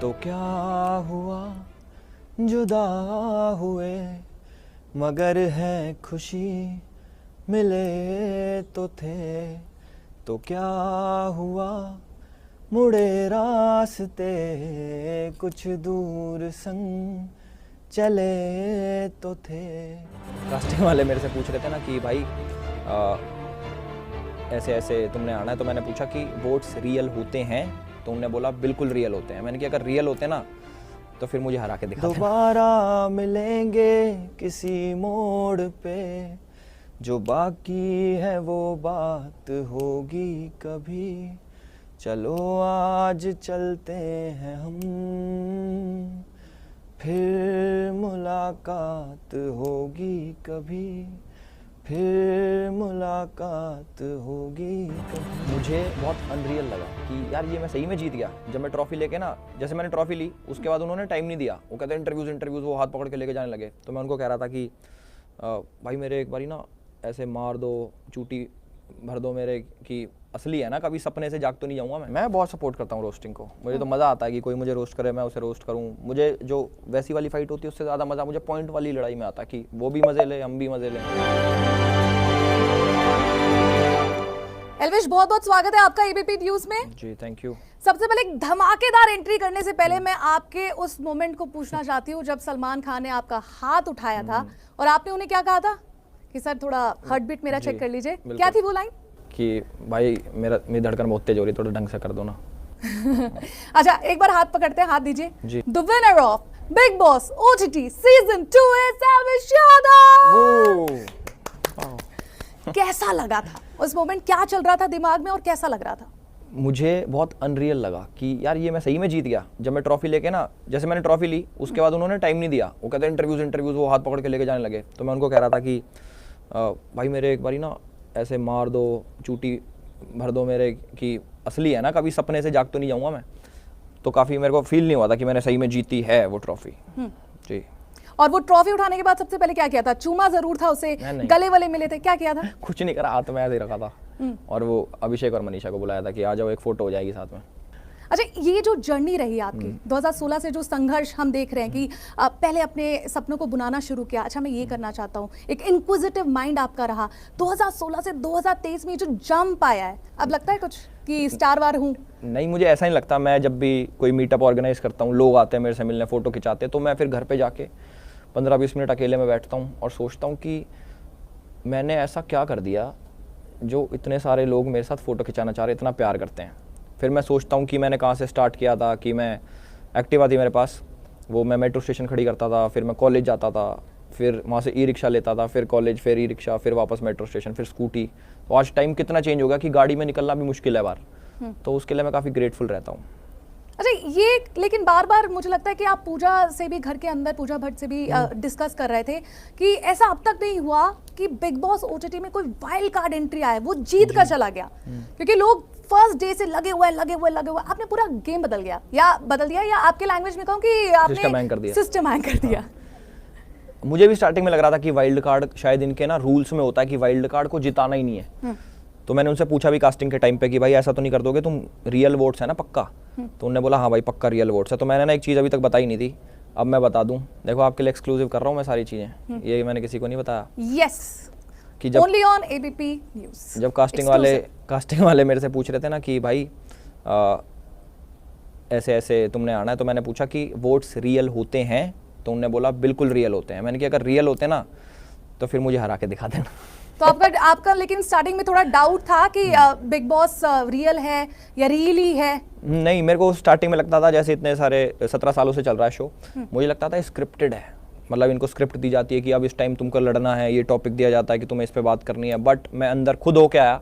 तो क्या हुआ जुदा हुए, मगर है खुशी मिले तो थे। तो क्या हुआ मुड़े रास्ते, कुछ दूर संग चले तो थे। कास्टिंग वाले मेरे से पूछ रहे थे ना कि भाई ऐसे ऐसे तुमने आना है, तो मैंने पूछा कि वोट्स रियल होते हैं? तो उन्होंने बोला बिल्कुल रियल होते हैं। मैंने कहा अगर रियल होते ना तो फिर मुझे हरा के दिखा देना। दोबारा मिलेंगे किसी मोड़ पे, जो बाकी है वो बात होगी कभी। चलो आज चलते हैं हम, फिर मुलाकात होगी कभी, फिर मुलाकात होगी कभी। मुझे बहुत अनरियल लगा कि यार ये मैं सही में जीत गया। जब मैं ट्रॉफी लेके ना, जैसे मैंने ट्रॉफी ली उसके बाद उन्होंने टाइम नहीं दिया, वो कहते इंटरव्यूज़ वो हाथ पकड़ के लेके जाने लगे। तो मैं उनको कह रहा था कि भाई मेरे एक बारी ना ऐसे मार दो, चूटी भर दो मेरे, कि असली है ना, कभी सपने से जाग तो नहीं जाऊंगा मैं बहुत सपोर्ट करता हूँ रोस्टिंग को। मुझे तो मज़ा आता है कि कोई मुझे रोस्ट करे, मैं उसे रोस्ट करूँ। मुझे जो वैसी वाली फाइट होती है उससे ज़्यादा मज़ा मुझे पॉइंट वाली लड़ाई में आता है कि वो भी मज़े ले, हम भी मज़े लें। एल्विश, बहुत बहुत स्वागत है आपका एबीपी न्यूज़ में। जी थैंक यू। सबसे पहले एक धमाकेदार एंट्री करने से पहले मैं आपके उस मोमेंट को पूछना चाहती हूँ जब सलमान खान ने आपका हाथ उठाया था और आपने उन्हें क्या कहा था कि सर थोड़ा हार्ट बीट मेरा चेक कर लीजिए। क्या थी वो लाइन? कि भाई मेरी धड़कन बहुत तेज हो रही है, थोड़ा ढंग से कर दो ना। अच्छा, एक बार हाथ पकड़ते हैं, हाथ दीजिए। The winner of big boss OTT season 2 is Elvish Yadav. कैसा लगा था उस मोमेंट? क्या चल रहा था दिमाग में और कैसा लग रहा था? मुझे बहुत अनरियल लगा कि यार ये मैं सही में जीत गया। जब मैं ट्रॉफी लेके ना, जैसे मैंने ट्रॉफी ली उसके बाद उन्होंने टाइम नहीं दिया, वो कहते इंटरव्यूज़ वो हाथ पकड़ के लेके जाने लगे। तो मैं उनको कह रहा था कि भाई मेरे एक बारी ना ऐसे मार दो, चूटी भर दो मेरे, कि असली है ना, कभी सपने से जाग तो नहीं जाऊंगा मैं। तो काफ़ी मेरे को फील नहीं हुआ था कि मैंने सही में जीती है वो ट्रॉफी। जी। और वो ट्रॉफी उठाने के बाद सबसे पहले क्या किया था? चूमा जरूर था उसे, गले वाले मिले थे, क्या किया था? कुछ नहीं करा, हाथ में ऐसे रखा था और वो अभिषेक और मनीषा को बुलाया था कि आ जाओ एक फोटो हो जाएगी साथ में। अच्छा, ये जो जर्नी रही आपकी 2016 से, जो संघर्ष हम देख रहे हैं कि पहले अपने सपनों को बुनाना शुरू किया, अच्छा मैं ये करना चाहता हूँ, एक इंक्विजिटिव माइंड आपका रहा। 2016 से 2023 में जो जंप आया है, अब लगता है कुछ कि स्टार वार हूँ? नहीं, मुझे ऐसा नहीं लगता। मैं जब भी कोई मीटअप ऑर्गेनाइज करता हूँ, लोग आते हैं मेरे से मिलने, फोटो खिंचाते हैं, तो मैं फिर घर पे जाके 15-20 मिनट अकेले में बैठता हूँ और सोचता हूँ कि मैंने ऐसा क्या कर दिया जो इतने सारे लोग मेरे साथ फ़ोटो खिंचाना चाह रहे, इतना प्यार करते हैं। फिर मैं सोचता हूँ कि मैंने कहाँ से स्टार्ट किया था, कि मैं एक्टिवा थी मेरे पास, वो मैं मेट्रो स्टेशन खड़ी करता था, फिर मैं कॉलेज जाता था, फिर वहाँ से ई रिक्शा लेता था, फिर कॉलेज, फिर ई रिक्शा, फिर वापस मेट्रो स्टेशन, फिर स्कूटी। तो आज टाइम कितना चेंज हो गया कि गाड़ी में निकलना भी मुश्किल है बाहर। तो उसके लिए मैं काफ़ी ग्रेटफुल रहता हूँ। अच्छा, ये लेकिन बार बार मुझे लगता है कि आप पूजा से भी, घर के अंदर पूजा भट्ट से भी डिस्कस कर रहे थे कि ऐसा अब तक नहीं हुआ कि बिग बॉस ओटीटी में कोई वाइल्ड कार्ड एंट्री आया, वो जीत कर चला गया। क्योंकि लोग फर्स्ट डे से लगे हुए। आपने पूरा गेम बदल दिया, या आपके लैंग्वेज में कहूं कि आपने सिस्टम हैंग कर दिया। मुझे भी स्टार्टिंग में लग रहा था कि वाइल्ड कार्ड शायद इनके ना रूल्स में होता है कि वाइल्ड कार्ड को जिताना ही नहीं है। तो मैंने उनसे पूछा भी कास्टिंग के टाइम पे कि भाई ऐसा तो नहीं कर दोगे तुम, रियल वोट्स है ना पक्का? तो उन्होंने बोला हाँ भाई पक्का रियल वोट्स है। तो मैंने ना एक चीज़ अभी तक बताई नहीं थी, अब मैं बता दूं। देखो आपके लिए एक्सक्लूसिव कर रहा हूँ मैं सारी चीज़ें, ये मैंने किसी को नहीं बताया। यस, कि जब ओनली ऑन एबीपी न्यूज़। जब कास्टिंग वाले मेरे से पूछ रहे थे ना कि भाई ऐसे ऐसे तुमने आना है, तो मैंने पूछा कि वोट्स रियल होते हैं? तो उन्होंने बोला बिल्कुल रियल होते हैं। मैंने कहा अगर रियल होते ना तो फिर मुझे हरा के दिखा देना। तो आपका लेकिन स्टार्टिंग में थोड़ा डाउट था कि बिग बॉस रियल है या रियली है? नहीं, मेरे को स्टार्टिंग में लगता था, जैसे इतने सारे 17 सालों से चल रहा है शो, मुझे लगता था स्क्रिप्टेड है। मतलब इनको स्क्रिप्ट दी जाती है कि अब इस टाइम तुमको लड़ना है, ये टॉपिक दिया जाता है कि तुम्हें इस पे बात करनी है। बट मैं अंदर खुद होके आया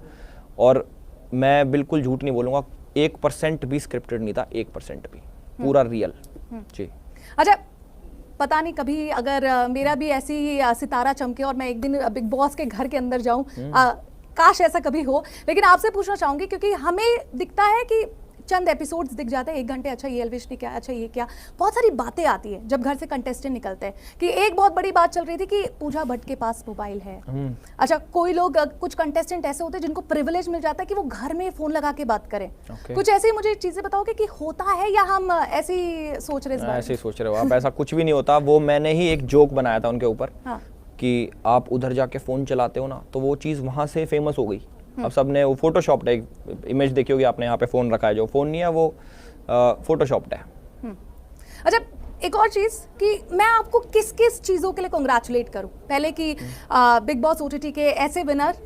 और मैं बिल्कुल झूठ नहीं बोलूँगा, 1% भी स्क्रिप्टेड नहीं था, 1% भी, पूरा रियल। जी। अच्छा, पता नहीं कभी अगर मेरा भी ऐसी सितारा चमके और मैं एक दिन बिग बॉस के घर के अंदर जाऊं, काश ऐसा कभी हो। लेकिन आपसे पूछना चाहूंगी क्योंकि हमें दिखता है कि चंद एपिसोड्स दिख जाते हैं 1 घंटे, अच्छा ये एल्विश ने क्या, अच्छा ये क्या, बहुत सारी बातें आती है जब घर से कंटेस्टेंट निकलते हैं कि एक बहुत बड़ी बात चल रही थी कि पूजा भट्ट के पास मोबाइल है। अच्छा, कोई लोग कुछ कंटेस्टेंट ऐसे होते हैं जिनको प्रिविलेज मिल जाता है कि वो घर में फोन लगा के बात करें। कुछ ऐसे ही मुझे चीजें बताओगे कि होता है या हम ऐसे ही सोच रहे हैं? ऐसे ही सोच रहे हो आप, ऐसा कुछ भी नहीं होता। वो मैंने ही एक जोक बनाया था उनके ऊपर कि आप उधर जाके फोन चलाते हो ना, तो वो चीज वहां से फेमस हो गई। अब सबने वो फोटोशॉप्ड है, इमेज देखी होगी आपने, यहाँ पे फोन रखा है, जो फोन नहीं है वो फोटोशॉप्ड है। अच्छा, एक और चीज कि मैं आपको किस किस चीजों के लिए कांग्रेचुलेट करूं? पहले कि बिग बॉस ओटीटी के ऐसे विनर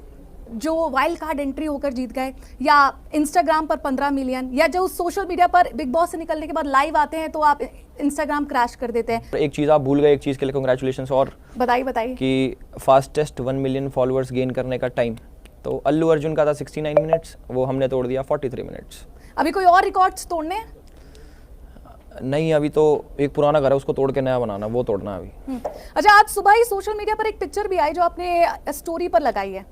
जो वाइल्ड कार्ड एंट्री होकर जीत गए, या इंस्टाग्राम पर 15 मिलियन, या जो सोशल मीडिया पर बिग बॉस से निकलने के बाद लाइव आते हैं तो आप इंस्टाग्राम क्रैश कर देते हैं। एक चीज आप भूल गए, एक चीज के लिए कांग्रेचुलेशंस और बताइए कि फास्टेस्ट 1 मिलियन फॉलोअर्स गेन करने का टाइम तो अल्लू अर्जुन का था 69 मिनट्स, वो हमने तोड़ दिया 43 मिनट्स। अभी कोई और रिकॉर्ड्स तोड़ने हैं? नहीं, अभी तो एक पुराना घर है उसको तोड़ के नया बनाना, वो तोड़ना अभी। अच्छा, आज सुबह ही सोशल मीडिया पर एक पिक्चर भी आई जो आपने स्टोरी पर लगाई है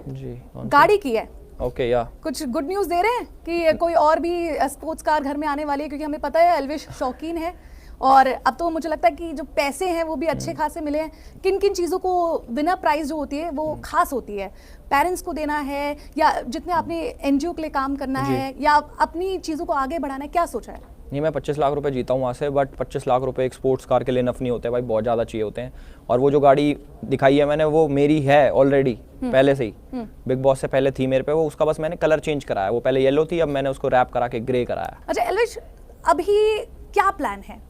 जी, गाड़ी की है। ओके, या कुछ गुड न्यूज दे रहे हैं कि कोई और भी स्पोर्ट्स कार घर में आने वाली है? क्योंकि हमें पता है एल्विश शौकीन है और अब तो मुझे लगता है कि जो पैसे हैं वो भी अच्छे खासे मिले हैं। किन किन चीज़ों को विनर प्राइज जो होती है वो खास होती है? पेरेंट्स को देना है, या जितने अपने एनजीओ के लिए काम करना है, या अपनी चीज़ों को आगे बढ़ाना है? क्या सोचा है? नहीं, मैं 25 लाख रुपए जीता हूँ वहाँ से, बट 25 लाख रुपए एक स्पोर्ट्स कार के लिए नफ नहीं होते भाई, बहुत ज़्यादा चाहिए होते हैं। और वो जो गाड़ी दिखाई है मैंने, वो मेरी है ऑलरेडी पहले से ही, बिग बॉस से पहले थी मेरे पे वो, उसका बस मैंने कलर चेंज कराया। वो पहले येलो थी, अब मैंने उसको रैप करा के ग्रे कराया। अच्छा एल्विश, अभी क्या प्लान है?